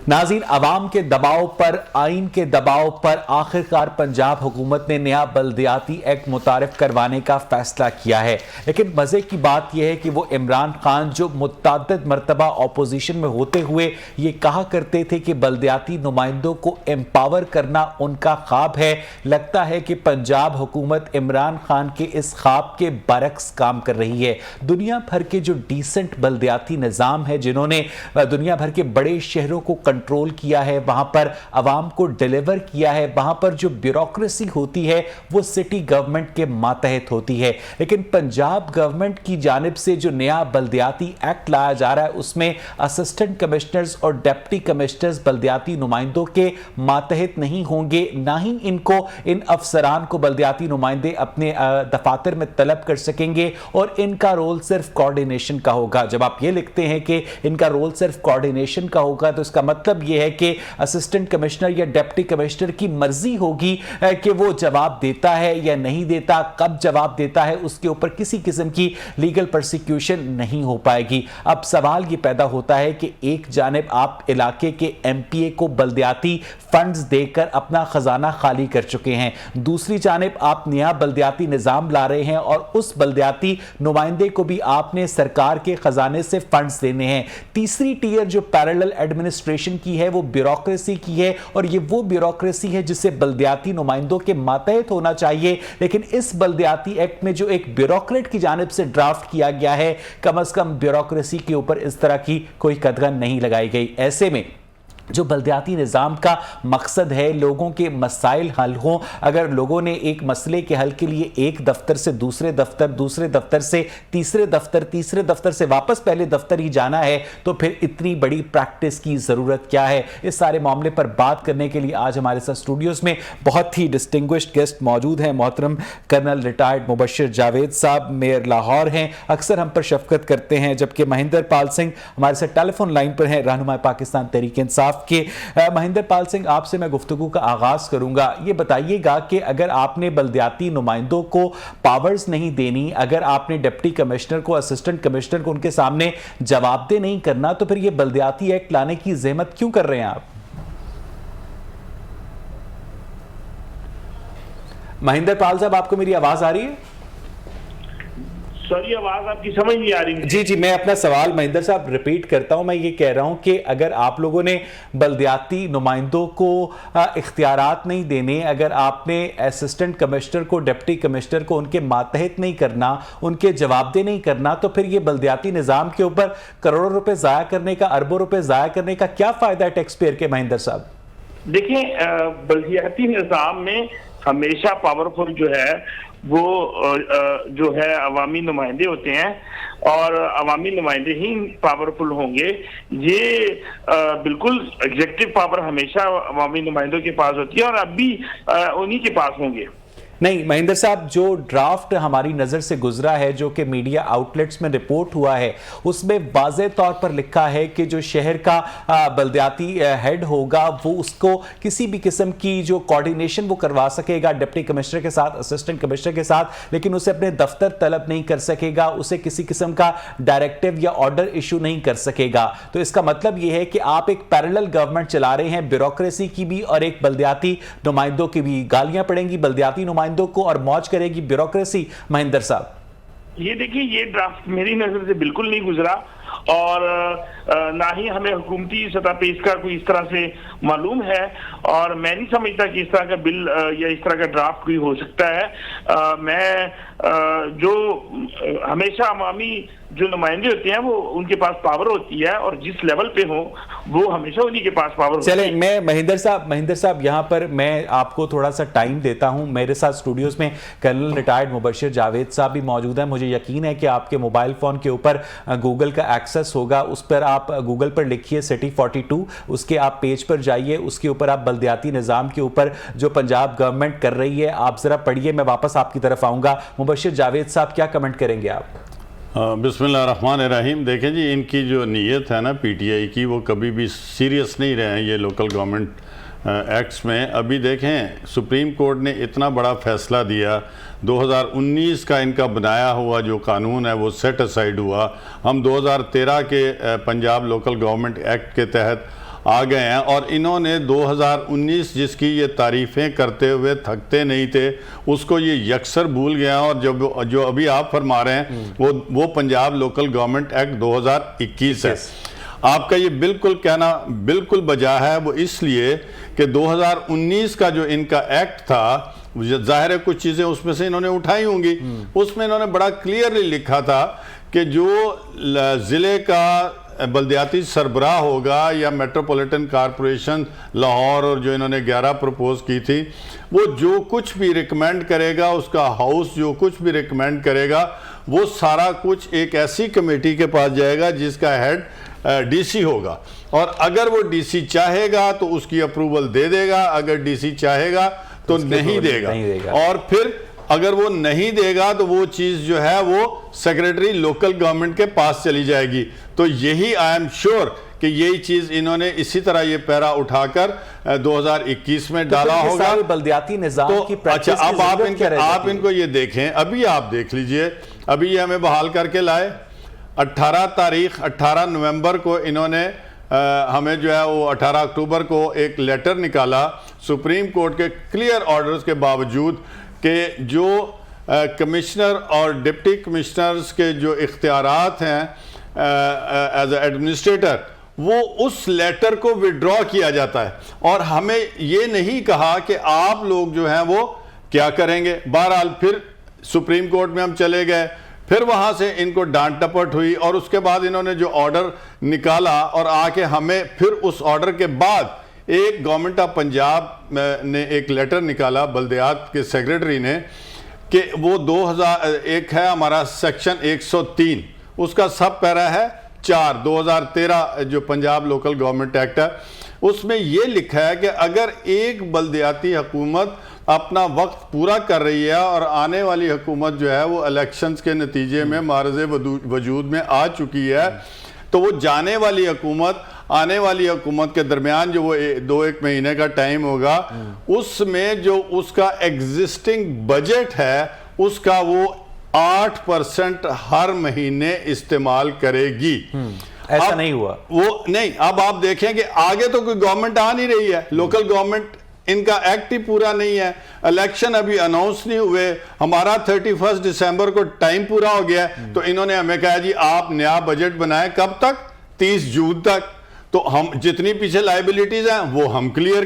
ناظرین، عوام کے دباؤ پر، آئین کے دباؤ پر آخرکار پنجاب حکومت نے نیا بلدیاتی ایکٹ متعارف کروانے کا فیصلہ کیا ہے، لیکن مزے کی بات یہ ہے کہ وہ عمران خان جو متعدد مرتبہ اپوزیشن میں ہوتے ہوئے یہ کہا کرتے تھے کہ بلدیاتی نمائندوں کو امپاور کرنا ان کا خواب ہے، لگتا ہے کہ پنجاب حکومت عمران خان کے اس خواب کے برعکس کام کر رہی ہے۔ دنیا بھر کے جو ڈیسنٹ بلدیاتی نظام ہے، جنہوں نے دنیا بھر کے بڑے شہروں کو کنٹرول کیا ہے، وہاں پر عوام کو ڈیلیور کیا ہے، وہاں پر جو بیوروکریسی ہوتی ہے وہ سٹی گورنمنٹ کے ماتحت ہوتی ہے، لیکن پنجاب گورنمنٹ کی جانب سے جو نیا بلدیاتی ایکٹ لایا جا رہا ہے اس میں اسسٹنٹ کمشنرز اور ڈیپٹی کمشنرز بلدیاتی نمائندوں کے ماتحت نہیں ہوں گے، نہ ہی ان افسران کو بلدیاتی نمائندے اپنے دفاتر میں طلب کر سکیں گے، اور ان کا رول صرف کوارڈینیشن کا ہوگا۔ جب آپ یہ لکھتے ہیں کہ ان کا رول صرف کوارڈینیشن کا ہوگا تو اس کا مطلب یہ ہے کہ اسسٹنٹ کمشنر یا ڈیپٹی کمشنر کی مرضی ہوگی کہ وہ جواب دیتا ہے یا نہیں دیتا، کب جواب دیتا ہے، اس کے اوپر کسی قسم کی لیگل پرسیکیوشن نہیں ہو پائے گی۔ اب سوال یہ پیدا ہوتا ہے کہ ایک جانب آپ علاقے کے ایم پی اے کو بلدیاتی فنڈز دے کر اپنا خزانہ خالی کر چکے ہیں، دوسری جانب آپ نیا بلدیاتی نظام لا رہے ہیں اور اس بلدیاتی نمائندے کو بھی آپ نے سرکار کے خزانے سے فنڈز دینے ہیں۔ تیسری ٹیئر جو پیرالل ایڈمنسٹریشن کی ہے وہ بیوروکریسی کی ہے، اور یہ وہ بیوروکریسی ہے جسے بلدیاتی نمائندوں کے ماتحت ہونا چاہیے، لیکن اس بلدیاتی ایکٹ میں جو ایک بیوروکریٹ کی جانب سے ڈرافٹ کیا گیا ہے، کم از کم بیوروکریسی کے اوپر اس طرح کی کوئی قدغن نہیں لگائی گئی۔ ایسے میں جو بلدیاتی نظام کا مقصد ہے لوگوں کے مسائل حل ہوں، اگر لوگوں نے ایک مسئلے کے حل کے لیے ایک دفتر سے دوسرے دفتر، دوسرے دفتر سے تیسرے دفتر، تیسرے دفتر سے واپس پہلے دفتر ہی جانا ہے تو پھر اتنی بڑی پریکٹس کی ضرورت کیا ہے؟ اس سارے معاملے پر بات کرنے کے لیے آج ہمارے ساتھ اسٹوڈیوز میں بہت ہی ڈسٹنگوشڈ گیسٹ موجود ہیں۔ محترم کرنل ریٹائرڈ مبشر جاوید صاحب میئر لاہور ہیں، اکثر ہم پر شفقت کرتے ہیں، جبکہ مہندر پال سنگھ ہمارے ساتھ ٹیلی فون لائن پر ہیں، رہنما پاکستان تحریک انصاف کے۔ مہندر پال سنگھ، آپ سے میں گفتگو کا آغاز کروں گا، یہ بتائیے گا کہ اگر آپ نے بلدیاتی نمائندوں کو پاورز نہیں دینی، اگر آپ نے ڈپٹی کمشنر کو، اسسٹنٹ کمشنر کو ان کے سامنے جواب دہ نہیں کرنا، تو پھر یہ بلدیاتی ایکٹ لانے کی زحمت کیوں کر رہے ہیں آپ؟ مہندر پال صاحب، آپ کو میری آواز آ رہی ہے؟ سوری، آواز آپ کی سمجھ نہیں آ رہی۔ جی میں اپنا سوال مہندر صاحب ریپیٹ کرتا ہوں، میں یہ کہہ رہا ہوں کہ اگر آپ لوگوں نے بلدیاتی نمائندوں کو اختیارات نہیں دینے، اگر آپ نے اسسٹنٹ کمشنر کو، ڈپٹی کمشنر کو ان کے ماتحت نہیں کرنا، ان کے جواب دہ نہیں کرنا، تو پھر یہ بلدیاتی نظام کے اوپر کروڑوں روپے ضائع کرنے کا، اربوں روپے ضائع کرنے کا کیا فائدہ ہے ٹیکس پیئر کے؟ مہندر صاحب دیکھیں، بلدیاتی نظام میں ہمیشہ پاورفل جو ہے وہ جو ہے عوامی نمائندے ہوتے ہیں، اور عوامی نمائندے ہی پاورفل ہوں گے۔ یہ بالکل ایگزیکٹو پاور ہمیشہ عوامی نمائندوں کے پاس ہوتی ہے، اور اب بھی انہی کے پاس ہوں گے۔ نہیں مہندر صاحب، جو ڈرافٹ ہماری نظر سے گزرا ہے، جو کہ میڈیا آؤٹلیٹس میں رپورٹ ہوا ہے، اس میں واضح طور پر لکھا ہے کہ جو شہر کا بلدیاتی ہیڈ ہوگا وہ اس کو کسی بھی قسم کی جو کوارڈینیشن وہ کروا سکے گا ڈپٹی کمشنر کے ساتھ، اسسٹنٹ کمشنر کے ساتھ، لیکن اسے اپنے دفتر طلب نہیں کر سکے گا، اسے کسی قسم کا ڈائریکٹیو یا آرڈر ایشو نہیں کر سکے گا۔ تو اس کا مطلب یہ ہے کہ آپ ایک پیرالل گورنمنٹ چلا رہے ہیں، بیوروکریسی کی بھی اور ایک بلدیاتی نمائندوں کی بھی۔ گالیاں پڑیں گی بلدیاتی نمائندوں کو اور موج کرے گی بیوروکریسی۔ مہندر صاحب یہ دیکھیں، یہ ڈرافٹ میری نظر سے بالکل نہیں گزرا، اور نہ ہی ہمیں حکومتی سطح پہ اس کا کوئی اس طرح سے معلوم ہے، اور میں نہیں سمجھتا کہ اس طرح کا بل یا اس طرح کا ڈرافٹ کوئی ہو سکتا ہے۔ میں جو ہمیشہ عوامی جو نمائندے ہوتے ہیں وہ ان کے پاس پاور ہوتی ہے، اور جس لیول پہ ہوں وہ ہمیشہ انہی کے پاس پاور ہوتی ہے۔ چلیں، میں مہندر صاحب یہاں پر میں آپ کو تھوڑا سا ٹائم دیتا ہوں۔ میرے ساتھ اسٹوڈیوز میں کرنل ریٹائرڈ مبشر جاوید صاحب بھی موجود ہیں۔ مجھے یقین ہے کہ آپ کے موبائل فون کے اوپر گوگل کا ایکسس ہوگا، اس پر آپ گوگل پر لکھیے سٹی 42، اس کے آپ پیج پر جائیے، اس کے اوپر آپ بلدیاتی نظام کے اوپر جو پنجاب گورنمنٹ کر رہی ہے آپ ذرا پڑھیے، میں واپس آپ کی طرف آؤں گا۔ مبشر جاوید صاحب، کیا کمنٹ کریں گے آپ؟ بسم اللہ الرحمن الرحیم۔ دیکھیں جی، ان کی جو نیت ہے نا پی ٹی آئی کی، وہ کبھی بھی سیریس نہیں رہے ہیں یہ لوکل گورنمنٹ ایکٹس میں۔ ابھی دیکھیں سپریم کورٹ نے اتنا بڑا فیصلہ دیا، 2019 کا ان کا بنایا ہوا جو قانون ہے وہ سیٹ اسائیڈ ہوا۔ ہم 2013 کے پنجاب لوکل گورنمنٹ ایکٹ کے تحت آ گئے ہیں، اور انہوں نے 2019 جس کی یہ تعریفیں کرتے ہوئے تھکتے نہیں تھے اس کو یہ یکسر بھول گیا، اور جو ابھی آپ فرما رہے ہیں وہ پنجاب لوکل گورنمنٹ ایکٹ 2021 ہے۔ آپ کا یہ بالکل کہنا بالکل بجا ہے، وہ اس لیے کہ 2019 کا جو ان کا ایکٹ تھا، ظاہر ہے کچھ چیزیں اس میں سے انہوں نے اٹھائی ہوں گی، اس میں انہوں نے بڑا کلیئرلی لکھا تھا کہ جو ضلع کا بلدیاتی سربراہ ہوگا یا میٹروپولیٹن کارپوریشن لاہور، اور جو انہوں نے 11 پروپوز کی تھی، وہ جو کچھ بھی ریکمینڈ کرے گا، اس کا ہاؤس جو کچھ بھی ریکمینڈ کرے گا، وہ سارا کچھ ایک ایسی کمیٹی کے پاس جائے گا جس کا ہیڈ ڈی سی ہوگا، اور اگر وہ ڈی سی چاہے گا تو اس کی اپروول دے دے گا، اگر ڈی سی چاہے گا تو نہیں دے گا، اور پھر اگر وہ نہیں دے گا تو وہ چیز جو ہے وہ سیکریٹری لوکل گورنمنٹ کے پاس چلی جائے گی۔ تو یہی آئی ایم شور کہ یہی چیز انہوں نے اسی طرح یہ پیرا اٹھا کر 2021 میں ڈالا ہوگا۔ بلدیاتی نظام کی پریکٹس اچھا، اب آپ ان کو یہ دیکھیں، ابھی آپ دیکھ لیجئے، ابھی یہ ہمیں بحال کر کے لائے 18 نومبر کو انہوں نے ہمیں جو ہے وہ 18 اکتوبر کو ایک لیٹر نکالا سپریم کورٹ کے کلیئر آرڈرز کے باوجود کہ جو کمشنر اور ڈپٹی کمشنرز کے جو اختیارات ہیں ایز اے ایڈمنسٹریٹر، وہ اس لیٹر کو وڈرا کیا جاتا ہے، اور ہمیں یہ نہیں کہا کہ آپ لوگ جو ہیں وہ کیا کریں گے۔ بہرحال پھر سپریم کورٹ میں ہم چلے گئے، پھر وہاں سے ان کو ڈانٹ ٹپٹ ہوئی، اور اس کے بعد انہوں نے جو آرڈر نکالا اور آ کے ہمیں پھر اس آرڈر کے بعد ایک گورنمنٹ آف پنجاب نے ایک لیٹر نکالا بلدیات کے سیکریٹری نے کہ وہ 2001 ہے ہمارا سیکشن 103، اس کا سب پیرا ہے 4 2013 جو پنجاب لوکل گورنمنٹ ایکٹ ہے، اس میں یہ لکھا ہے کہ اگر ایک بلدیاتی حکومت اپنا وقت پورا کر رہی ہے اور آنے والی حکومت جو ہے وہ الیکشنز کے نتیجے میں معرض وجود میں آ چکی ہے، تو وہ جانے والی حکومت آنے والی حکومت کے درمیان جو وہ 2-1 مہینے کا ٹائم ہوگا، اس میں جو اس کا ایگزسٹنگ بجٹ ہے اس کا وہ 8% ہر مہینے استعمال کرے گی۔ ایسا نہیں ہوا، وہ نہیں۔ اب آپ دیکھیں کہ آگے تو کوئی گورنمنٹ آ نہیں رہی ہے، لوکل گورنمنٹ ان کا ایکٹ ہی پورا نہیں ہے، الیکشن ابھی اناؤنس نہیں ہوئے، ہمارا 31 دسمبر کو ٹائم پورا ہو گیا ہے، تو انہوں نے ہمیں کہا جی آپ نیا بجٹ بنائیں، کب تک؟ 30 جون تک۔ تو ہم جتنی پیچھے لائبلٹیز ہیں وہ ہم کلیئر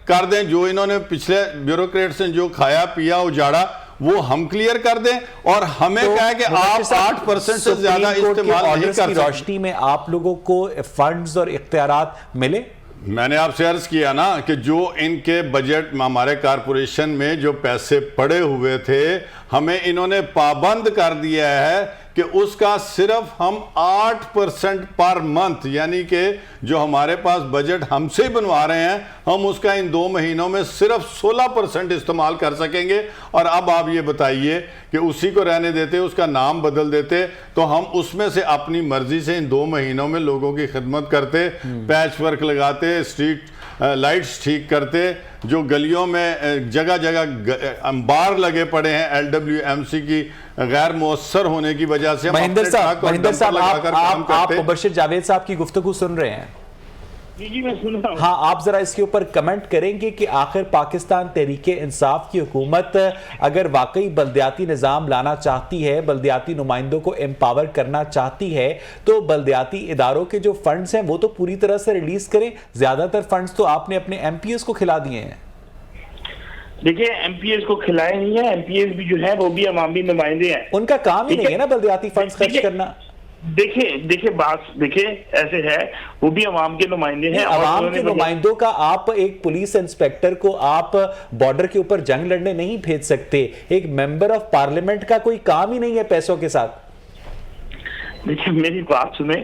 کر دیں، جو انہوں نے پچھلے بیوروکریٹس نے جو کھایا پیا اجاڑا وہ ہم کلیئر کر دیں، اور ہمیں کہا کہ آپ 8% سے زیادہ استعمال نہیں کر سکتے۔ روشنی میں آپ لوگوں کو فنڈز اور اختیارات ملے؟ میں نے آپ سے عرض کیا نا کہ جو ان کے بجٹ میں ہمارے کارپوریشن میں جو پیسے پڑے ہوئے تھے، ہمیں انہوں نے پابند کر دیا ہے کہ اس کا صرف ہم 8% پر منتھ، یعنی کہ جو ہمارے پاس بجٹ ہم سے بنوا رہے ہیں، ہم اس کا ان 2 مہینوں میں صرف 16% استعمال کر سکیں گے۔ اور اب آپ یہ بتائیے کہ اسی کو رہنے دیتے، اس کا نام بدل دیتے، تو ہم اس میں سے اپنی مرضی سے ان 2 مہینوں میں لوگوں کی خدمت کرتے، پیچ ورک لگاتے، اسٹریٹ لائٹس ٹھیک کرتے، جو گلیوں میں جگہ جگہ انبار لگے پڑے ہیں LWMC کی غیر مؤثر ہونے کی وجہ سے، مہندر صاحب آپ مبشر جاوید صاحب کی گفتگو سن رہے ہیں؟ جی میں سن رہا ہوں۔ ہاں، آپ ذرا اس کے اوپر کمنٹ کریں گے کہ آخر پاکستان تحریک انصاف کی حکومت اگر واقعی بلدیاتی نظام لانا چاہتی ہے، بلدیاتی نمائندوں کو امپاور کرنا چاہتی ہے، تو بلدیاتی اداروں کے جو فنڈز ہیں وہ تو پوری طرح سے ریلیز کریں۔ زیادہ تر فنڈز تو آپ نے اپنے ایم پی ایس کو کھلا دیے ہیں۔ دیکھیں ایم پی ایس کو کھلائے نہیں ہیں، ایم پی ایس بھی جو ہے وہ بھی عوامی نمائندے ہیں، ان کا کام ہی نہیں ہے نا بلدیاتی فنڈز خرچ کرنا۔ دیکھیں ایسے ہے، وہ بھی عوام کے نمائندے ہیں۔ عوام کے نمائندوں کا آپ ایک پولیس انسپیکٹر کو آپ بارڈر کے اوپر جنگ لڑنے نہیں بھیج سکتے، ایک ممبر آف پارلیمنٹ کا کوئی کام ہی نہیں ہے پیسوں کے ساتھ۔ دیکھیں میری بات سنیں،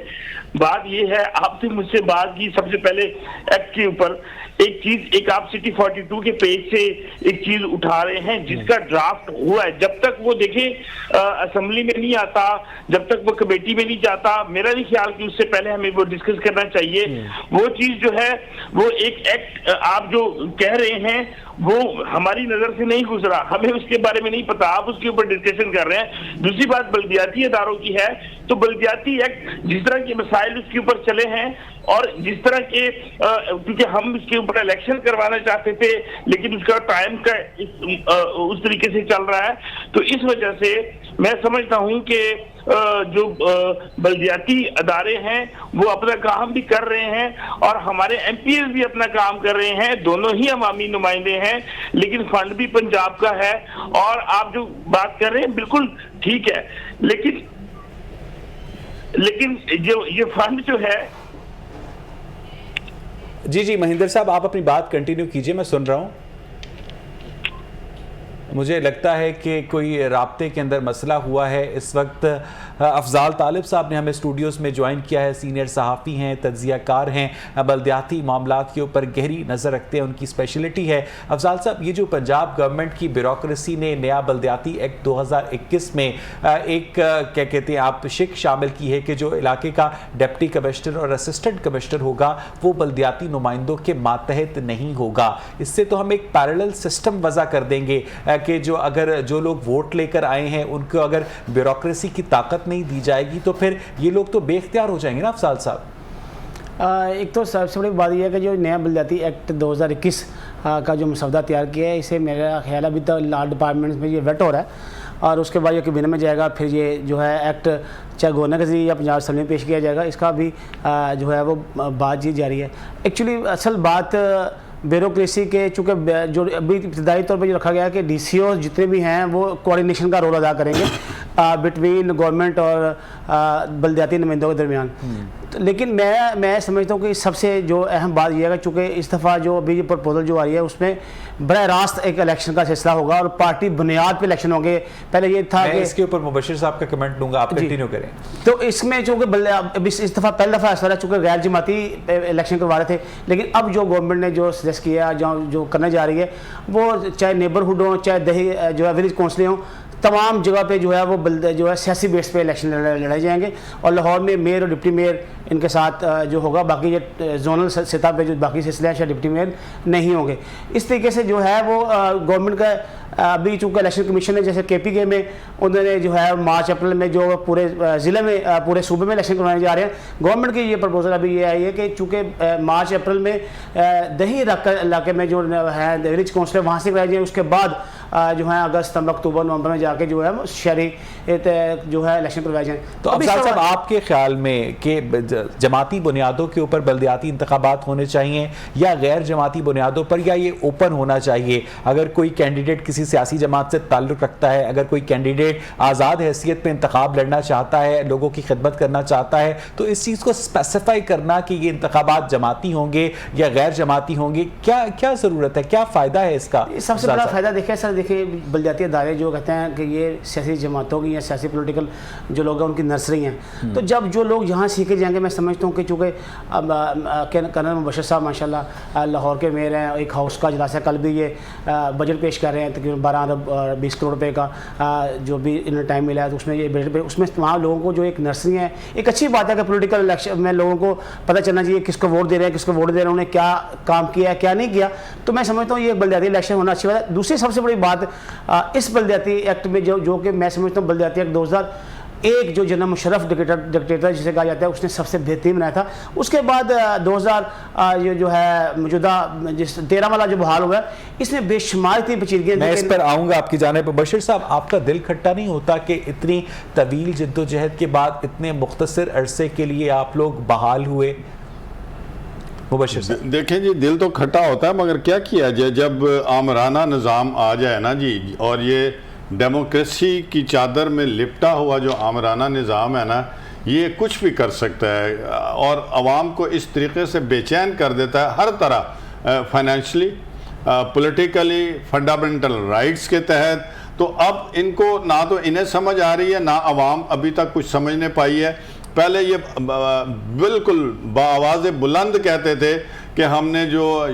بات یہ ہے، آپ نے مجھ سے بات کی سب سے پہلے ایکٹ کے اوپر، ایک آپ سٹی 42 کے پیج سے ایک چیز اٹھا رہے ہیں جس کا ڈرافٹ ہوا ہے، جب تک وہ دیکھیں اسمبلی میں نہیں آتا، جب تک وہ کمیٹی میں نہیں جاتا، میرا نہیں خیال کہ اس سے پہلے ہمیں وہ ڈسکس کرنا چاہیے۔ وہ چیز جو ہے وہ ایک ایکٹ آپ جو کہہ رہے ہیں وہ ہماری نظر سے نہیں گزرا، ہمیں اس کے بارے میں نہیں پتا، آپ اس کے اوپر ڈسکشن کر رہے ہیں۔ دوسری بات بلدیاتی اداروں کی ہے، تو بلدیاتی ایکٹ جس طرح کے مسائل مسائل اس کے اوپر چلے ہیں اور جس طرح کے کیونکہ ہم اس کے اوپر الیکشن کروانا چاہتے تھے لیکن اس کا ٹائم کا اس طریقے سے چل رہا ہے، تو اس وجہ سے میں سمجھتا ہوں کہ جو بلدیاتی ادارے ہیں وہ اپنا کام بھی کر رہے ہیں اور ہمارے ایم پی ایز بھی اپنا کام کر رہے ہیں، دونوں ہی عوامی نمائندے ہیں، لیکن فنڈ بھی پنجاب کا ہے اور آپ جو بات کر رہے ہیں بالکل ٹھیک ہے، لیکن جو یہ فنڈ جو ہے جی مہندر صاحب آپ اپنی بات کنٹینیو کیجئے، میں سن رہا ہوں۔ مجھے لگتا ہے کہ کوئی رابطے کے اندر مسئلہ ہوا ہے۔ اس وقت افضال طالب صاحب نے ہمیں اسٹوڈیوز میں جوائن کیا ہے، سینئر صحافی ہیں، تجزیہ کار ہیں، بلدیاتی معاملات کے اوپر گہری نظر رکھتے ہیں، ان کی اسپیشلٹی ہے۔ افضال صاحب، یہ جو پنجاب گورنمنٹ کی بیوروکریسی نے نیا بلدیاتی ایکٹ 2021 میں ایک کیا کہتے ہیں آپ شک شامل کی ہے کہ جو علاقے کا ڈپٹی کمشنر اور اسسٹنٹ کمشنر ہوگا وہ بلدیاتی نمائندوں کے ماتحت نہیں ہوگا، اس سے تو ہم ایک پیرلل سسٹم وضع کر دیں گے کہ جو لوگ ووٹ لے کر آئے ہیں ان کو اگر بیوروکریسی کی طاقت نہیں دی جائے گی تو پھر یہ لوگ تو بے اختیار ہو جائیں گے نا افضال صاحب۔ ایک تو سب سے بڑی بات یہ ہے کہ جو نیا بلدیاتی ایکٹ 2021 کا جو مسودہ تیار کیا ہے، اسے میرا خیال ابھی تک لا ڈپارٹمنٹ میں یہ ویٹ ہو رہا ہے اور اس کے بعد یہ کابینہ میں جائے گا، پھر یہ جو ہے ایکٹ چاہے گورنر کے ذریعے یا پنجاب اسمبلی میں پیش کیا جائے گا، اس کا بھی جو ہے وہ بات چیت جاری ہے۔ ایکچولی اصل بات بیوروکریسی کے چونکہ جو ابھی ابتدائی طور پہ جو رکھا گیا ہے کہ ڈی سی اوز جتنے بھی ہیں وہ کوارڈینیشن کا رول ادا کریں گے بٹوین گورنمنٹ اور بلدیاتی نمائندوں کے درمیان، لیکن میں سمجھتا ہوں کہ سب سے جو اہم بات یہ ہے کہ چونکہ اس دفعہ جو ابھی پرپوزل جو آ رہی ہے اس میں براہ راست ایک الیکشن کا سلسلہ ہوگا اور پارٹی بنیاد پہ الیکشن ہوں گے۔ پہلے یہ تھا کہ اس کے اوپر مبشر صاحب کا کمنٹ لوں گا، آپ کنٹینیو کریں۔ تو اس میں چونکہ اس دفعہ پہلی دفعہ ایسا رہا چونکہ غیر جماعتی الیکشن کروا رہے تھے، لیکن اب جو گورنمنٹ نے جو سجیسٹ کیا جو کرنے جا رہی ہے وہ چاہے نیبرہڈ ہوں چاہے دیہی جو ہے ولیج کونسلیں ہوں، تمام جگہ پہ جو ہے وہ جو ہے سیاسی بیس پہ الیکشن لڑائے جائیں گے اور لاہور میں میئر اور ڈپٹی میئر ان کے ساتھ جو ہوگا، باقی یہ زونل سطح پہ جو باقی سلسلے ہیں شاید ڈپٹی میئر نہیں ہوں گے۔ اس طریقے سے جو ہے وہ گورنمنٹ کا ابھی چونکہ الیکشن کمیشن نے جیسے کے پی کے میں انہوں نے جو ہے مارچ اپریل میں جو پورے ضلع میں پورے صوبے میں الیکشن کروانے جا رہے ہیں، گورنمنٹ کی یہ پرپوزل ابھی یہ آئی ہے کہ چونکہ مارچ اپریل میں دیہی علاقے میں جو ہے ولیج کونسلر وہاں سے کرائے جائیں، اس کے بعد جو ہے اگست ستمبر اکتوبر نومبر میں جا کے جو ہے شہری جو ہے الیکشن کروائے جائیں۔ تو افضال صاحب آپ کے خیال میں کہ جماعتی بنیادوں کے اوپر بلدیاتی انتخابات ہونے چاہیے یا غیر جماعتی بنیادوں پر، یا یہ اوپن ہونا چاہیے؟ اگر کوئی کینڈیڈیٹ کسی سیاسی جماعت سے تعلق رکھتا ہے، اگر کوئی کینڈیڈیٹ آزاد حیثیت پہ انتخاب لڑنا چاہتا ہے، لوگوں کی خدمت کرنا چاہتا ہے، تو اس چیز کو اسپیسیفائی کرنا کہ یہ انتخابات جماعتی ہوں گے یا غیر جماعتی ہوں گے، کیا ضرورت ہے، کیا فائدہ ہے اس کا؟ سب سے بڑا فائدہ دیکھیں بلدیاتی ادارے جو کہتے ہیں کہ یہ سیاسی جماعتوں کی یا سیاسی پولیٹیکل جو لوگ ہیں ان کی نرسری ہیں، تو جب جو لوگ یہاں سیکھے جائیں گے، میں سمجھتا ہوں کہ چونکہ کرنل مبشر صاحب ماشاءاللہ لاہور کے میئر ہیں، ایک ہاؤس کا اجلاس ہے، کل بھی یہ بجٹ پیش کر رہے ہیں تقریباً 12 ارب 20 کروڑ روپے کا جو بھی انہیں ٹائم ملا ہے، تو اس میں یہ بجٹ پہ اس میں تمام لوگوں کو جو ایک نرسری ہے، ایک اچھی بات ہے کہ پولیٹیکل الیکشن میں لوگوں کو پتہ چلنا چاہیے کس کو ووٹ دے رہے ہیں، کس کو ووٹ دے رہے ہیں، انہوں نے کیا کام کیا ہے کیا نہیں کیا، تو میں سمجھتا ہوں یہ بلدیاتی الیکشن ہونا اچھی بات ہے۔ دوسری سب سے بڑی بات اس بلدیاتی ایکٹ میں جو کہ میں سمجھتا ہوں بلدیاتی ایکٹ 2001 جو جنرل مشرف ڈکٹیٹر جسے کہا جاتا ہے اس نے سب سے بہترین بنایا تھا، اس کے بعد 2000 جو ہے موجودہ 13 والا جو بحال ہوا ہے اس میں بے شمار اتنی پیچیدگیاں۔ میں اس پر آؤں گا آپ کی جانب پر۔ بشیر صاحب آپ کا دل کھٹا نہیں ہوتا کہ اتنی طویل جدوجہد کے بعد اتنے مختصر عرصے کے لیے آپ لوگ بحال ہوئے؟ مبشر صاحب دیکھیں جی، دل تو کھٹا ہوتا ہے مگر کیا کیا جائے جب آمرانہ نظام آ جائے نا جی، اور یہ ڈیموکریسی کی چادر میں لپٹا ہوا جو آمرانہ نظام ہے نا، یہ کچھ بھی کر سکتا ہے اور عوام کو اس طریقے سے بے چین کر دیتا ہے ہر طرح، فائنینشلی، پولیٹیکلی، فنڈامنٹل رائٹس کے تحت۔ تو اب ان کو نہ تو انہیں سمجھ آ رہی ہے نہ عوام ابھی تک کچھ سمجھنے پائی ہے۔ پہلے یہ بالکل بآواز بلند کہتے تھے کہ ہم نے جو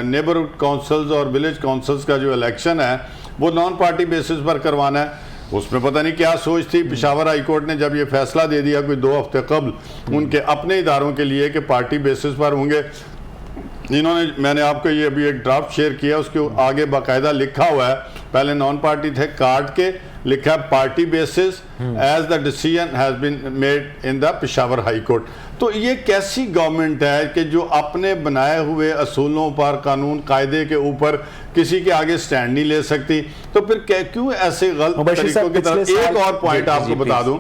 نیبرہڈ کونسلز اور ولیج کونسلز کا جو الیکشن ہے وہ نان پارٹی بیسس پر کروانا ہے۔ اس میں پتہ نہیں کیا سوچ تھی۔ پشاور ہائی کورٹ نے جب یہ فیصلہ دے دیا کوئی 2 ہفتے قبل ان کے اپنے اداروں کے لیے کہ پارٹی بیسس پر ہوں گے، انہوں نے، میں نے آپ کو یہ ابھی ایک ڈرافٹ شیئر کیا، اس کے آگے باقاعدہ لکھا ہوا ہے پہلے نان پارٹی تھے, کاٹ کے لکھا party basis as the decision has been made in the Peshawar high court. تو یہ کیسی گورنمنٹ ہے کہ جو اپنے بنائے ہوئے اصولوں پر, قانون قاعدے کے اوپر کسی کے آگے سٹینڈ نہیں لے سکتی؟ تو پھر کیوں ایسے غلط طریقوں کی طرف. ایک اور پوائنٹ آپ کو بتا دوں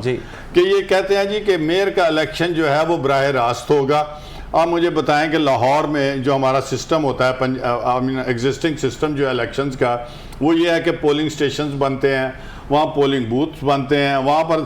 کہ یہ کہتے ہیں جی کہ میئر کا الیکشن جو ہے وہ براہ راست ہوگا. آپ مجھے بتائیں کہ لاہور میں جو ہمارا سسٹم ہوتا ہے, ایگزسٹنگ سسٹم جو ہے الیکشنز کا, وہ یہ ہے کہ پولنگ سٹیشنز بنتے ہیں, وہاں پولنگ بوتھس بنتے ہیں, وہاں پر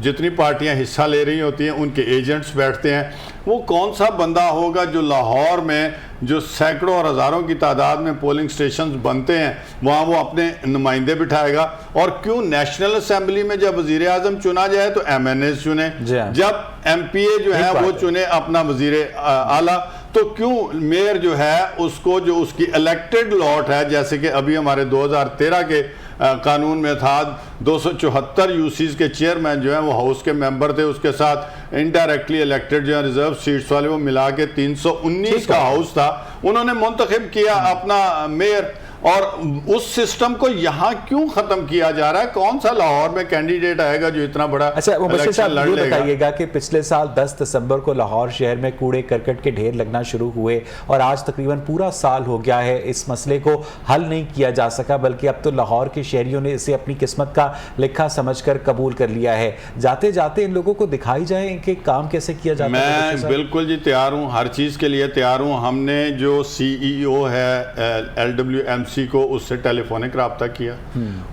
جتنی پارٹیاں حصہ لے رہی ہوتی ہیں ان کے ایجنٹس بیٹھتے ہیں. وہ کون سا بندہ ہوگا جو لاہور میں جو سینکڑوں اور ہزاروں کی تعداد میں پولنگ سٹیشنز بنتے ہیں وہاں وہ اپنے نمائندے بٹھائے گا؟ اور کیوں نیشنل اسمبلی میں جب وزیر اعظم چنا جائے تو ایم این ایز چنے, جب ایم پی اے جو ہے وہ چنے اپنا وزیر اعلیٰ, تو کیوں میئر جو ہے اس کو جو اس کی الیکٹڈ لاٹ ہے, جیسے کہ ابھی ہمارے 2013 کے قانون میں تھا 274 یوسیز کے چیئرمین جو ہیں وہ ہاؤس کے ممبر تھے, اس کے ساتھ انڈائریکٹلی الیکٹڈ جو ہیں ریزرو سیٹس والے, وہ ملا کے 319 کا ہاؤس تھا, انہوں نے منتخب کیا اپنا میئر. اور اس سسٹم کو یہاں کیوں ختم کیا جا رہا ہے؟ کون سا لاہور میں کینڈیڈیٹ آئے گا جو اتنا بڑا الیکشن لڑ لے گا؟ بتائیے گا کہ پچھلے سال 10 دسمبر کو لاہور شہر میں کوڑے کرکٹ کے ڈھیر لگنا شروع ہوئے اور آج تقریباً پورا سال ہو گیا ہے, اس مسئلے کو حل نہیں کیا جا سکا, بلکہ اب تو لاہور کے شہریوں نے اسے اپنی قسمت کا لکھا سمجھ کر قبول کر لیا ہے. جاتے جاتے ان لوگوں کو دکھائی جائے کہ کام کیسے کیا جاتا ہے. میں بالکل جی تیار ہوں, ہر چیز کے لیے تیار ہوں. ہم نے جو سی ای او ہے LWMC کو, اس سے ٹیلی فونک رابطہ کیا,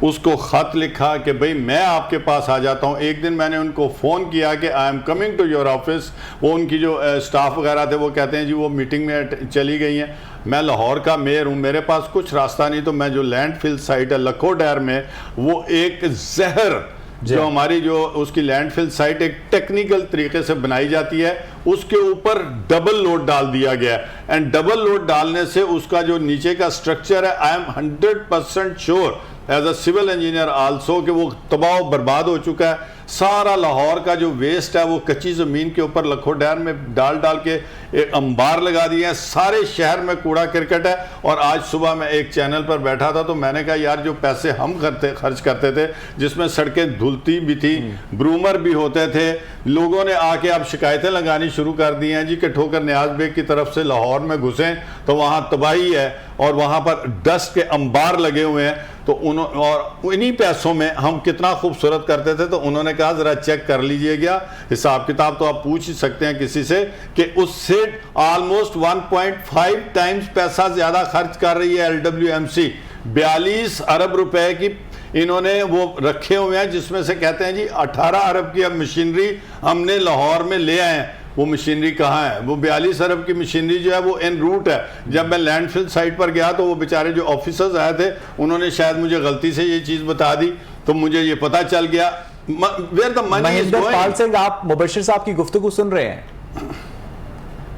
اس کو خط لکھا کہ بھئی میں آپ کے پاس آ جاتا ہوں. ایک دن میں نے ان کو فون کیا کہ I am coming to your office. وہ ان کی جو سٹاف وغیرہ تھے وہ کہتے ہیں جی وہ میٹنگ میں چلی گئی ہیں. میں لاہور کا میئر ہوں, میرے پاس کچھ راستہ نہیں, تو میں جو لینڈ فل سائٹ ہے لکھو ڈیر میں, وہ ایک زہر جو ہماری جو اس کی لینڈ فل سائٹ ایک ٹیکنیکل طریقے سے بنائی جاتی ہے, اس کے اوپر ڈبل لوڈ ڈال دیا گیا ہے. اینڈ ڈبل لوڈ ڈالنے سے اس کا جو نیچے کا سٹرکچر ہے, I am 100% sure as a civil engineer also کہ وہ تباہ و برباد ہو چکا ہے. سارا لاہور کا جو ویسٹ ہے وہ کچی زمین کے اوپر لکھو ڈیر میں ڈال کے ایک انبار لگا دیے ہیں. سارے شہر میں کوڑا کرکٹ ہے. اور آج صبح میں ایک چینل پر بیٹھا تھا تو میں نے کہا یار جو پیسے ہم خرچ کرتے تھے, جس میں سڑکیں دھلتی بھی تھی, برومر بھی ہوتے تھے, لوگوں نے آ کے اب شکایتیں لگانی شروع کر دی ہیں جی کہ ٹھوکر نیاز بیگ کی طرف سے لاہور میں گھسیں تو وہاں تباہی ہے اور وہاں پر ڈسٹ کے انبار لگے ہوئے ہیں. تو اور انہی پیسوں میں ہم کتنا خوبصورت کرتے تھے. تو انہوں نے کہا ذرا چیک کر لیجئے گا, حساب کتاب تو آپ پوچھ ہی سکتے ہیں کسی سے, کہ اس سے آلموسٹ 1.5 ٹائمز پیسہ زیادہ خرچ کر رہی ہے LWMC. 42 ارب روپے کی انہوں نے وہ رکھے ہوئے ہیں, جس میں سے کہتے ہیں جی 18 ارب کی اب مشینری ہم نے لاہور میں لے آئے ہیں. وہ مشینری کہاں ہے؟ وہ 42 ارب کی مشینری جو ہے وہ ان روٹ ہے. جب میں لینڈ فل سائٹ پر گیا تو وہ بیچارے جو آفیسرز آئے تھے انہوں نے شاید مجھے غلطی سے یہ چیز بتا دی, تو مجھے یہ پتا چل گیا where the money is going. Pal Singh, آپ مبشر صاحب کی گفتگو سن رہے ہیں؟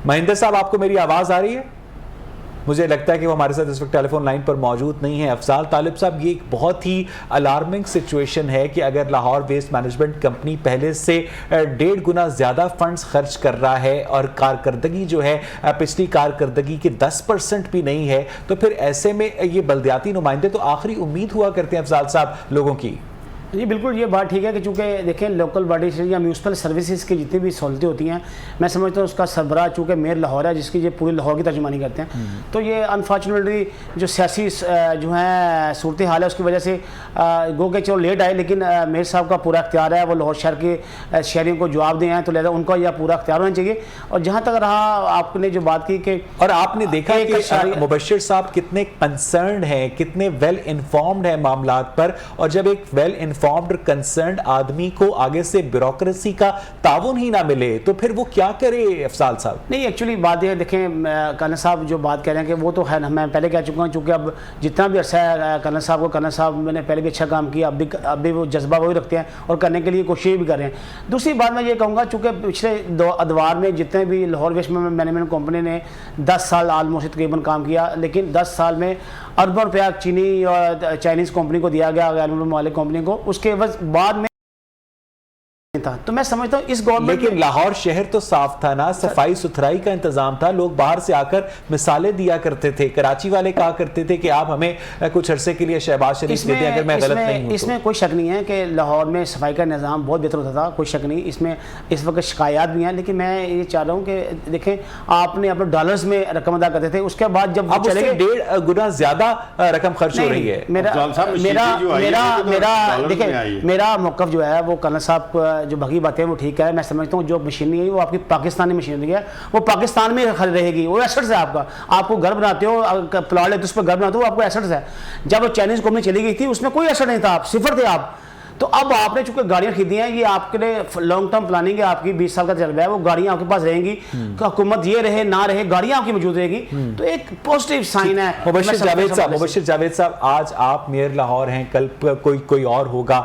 مہندر صاحب آپ کو میری آواز آ رہی ہے؟ مجھے لگتا ہے کہ وہ ہمارے ساتھ اس وقت ٹیلی فون لائن پر موجود نہیں ہے. افضال طالب صاحب, یہ ایک بہت ہی الارمنگ سچویشن ہے کہ اگر لاہور ویسٹ مینجمنٹ کمپنی پہلے سے 1.5 گنا زیادہ فنڈز خرچ کر رہا ہے اور کارکردگی جو ہے پچھلی کارکردگی کی 10% بھی نہیں ہے, تو پھر ایسے میں یہ بلدیاتی نمائندے تو آخری امید ہوا کرتے ہیں افضال صاحب لوگوں کی. جی بالکل, یہ بات ٹھیک ہے کہ چونکہ دیکھیں لوکل باڈیز یا میونسپل سروسز کی جتنی بھی سہولتیں ہوتی ہیں, میں سمجھتا ہوں اس کا سربراہ چونکہ میئر لاہور ہے جس کی یہ پورے لاہور کی ترجمانی کرتے ہیں, تو یہ انفارچونیٹلی جو سیاسی جو ہیں صورتحال ہے اس کی وجہ سے گو کہ چلو لیٹ آئے, لیکن میئر صاحب کا پورا اختیار ہے, وہ لاہور شہر کے شہریوں کو جواب دے ہیں, تو لہٰذا ان کا یہ پورا اختیار ہونا چاہیے. اور جہاں تک رہا آپ نے جو بات کی کہ اور آپ نے دیکھا کہ مبشر صاحب کتنے کنسرنڈ ہیں, کتنے ویل انفارمڈ ہیں معاملات پر, اور جب ایک ویل انفارمڈ کنسرنڈ آدمی کو آگے سے بیوروکریسی کا تعاون ہی نہ ملے تو پھر وہ کیا کرے افضال صاحب؟ نہیں, ایکچولی بات یہ دیکھیں کرنل صاحب جو بات کہہ رہے ہیں کہ وہ تو ہے, میں پہلے کہہ چکا ہوں, چونکہ اب جتنا بھی عرصہ ہے کرنل صاحب کو, کرنل صاحب میں نے پہلے بھی اچھا کام کیا, اب بھی وہ جذبہ وہی رکھتے ہیں اور کرنے کے لیے کوشش بھی کر رہے ہیں. دوسری بات میں یہ کہوں گا, چونکہ پچھلے ادوار میں جتنے بھی لاہور ویسٹ مینجمنٹ کمپنی نے 10 سال آلموسٹ تقریباً کام کیا, لیکن 10 سال میں اربوں روپیہ چینی اور چائنیز کمپنی کو دیا گیا, غیر ممالک کمپنی کو, اس کے بعد میں تھا. تو میں سمجھتا ہوں اس گورنمنٹ لیکن لاہور شہر تو صاف تھا نا, صفائی ستھرائی کا انتظام تھا, لوگ باہر سے آ کر مثالیں دیا کرتے تھے. کراچی والے کہا کرتے تھے کہ آپ ہمیں کچھ عرصے کے لیے شہباز شریف دے دیں اگر میں غلط نہیں ہوں. اس میں کوئی شک نہیں ہے کہ لاہور میں صفائی کا نظام بہت بہتر ہوتا تھا, کوئی شک نہیں. اس میں اس وقت شکایات بھی ہیں, لیکن میں یہ چاہ رہا ہوں کہ دیکھیں آپ نے اپنے ڈالرز میں رقم ادا کرتے تھے, اس کے بعد جب اب چلے گئے 1.5 گنا زیادہ رقم خرچ ہو رہی ہے. میرا موقف جو ہے وہ کرنل صاحب جو بھگی باتیں وہ ٹھیک ہے. میں سمجھتا ہوں جو مشینری ہے وہ آپ کی پاکستانی مشینری ہے, وہ پاکستان میں رہے گی, وہ ایسٹس ہے آپ کا. آپ کو گھر بناتے ہو, پلاٹ ہے تو اس پہ گھر بناتے ہو, آپ کو ایسٹس ہے. جب وہ چائنیز کمپنی چلی گئی تھی اس میں کوئی ایسٹ نہیں تھا, آپ صفر تھے آپ. تو اب آپ نے چونکہ گاڑیاں خریدی ہیں, یہ آپ کے لیے لانگ ٹرم پلاننگ ہے, آپ کی 20 سال کا تجربہ ہے, وہ گاڑیاں آپ کے پاس رہیں گی, حکومت یہ رہے نہ رہے گاڑیاں آپ کی موجود رہے گی, تو ایک پازیٹیو سائن ہے. مبشر جاوید صاحب, آج آپ میئر لاہور ہیں, کل کوئی اور ہوگا,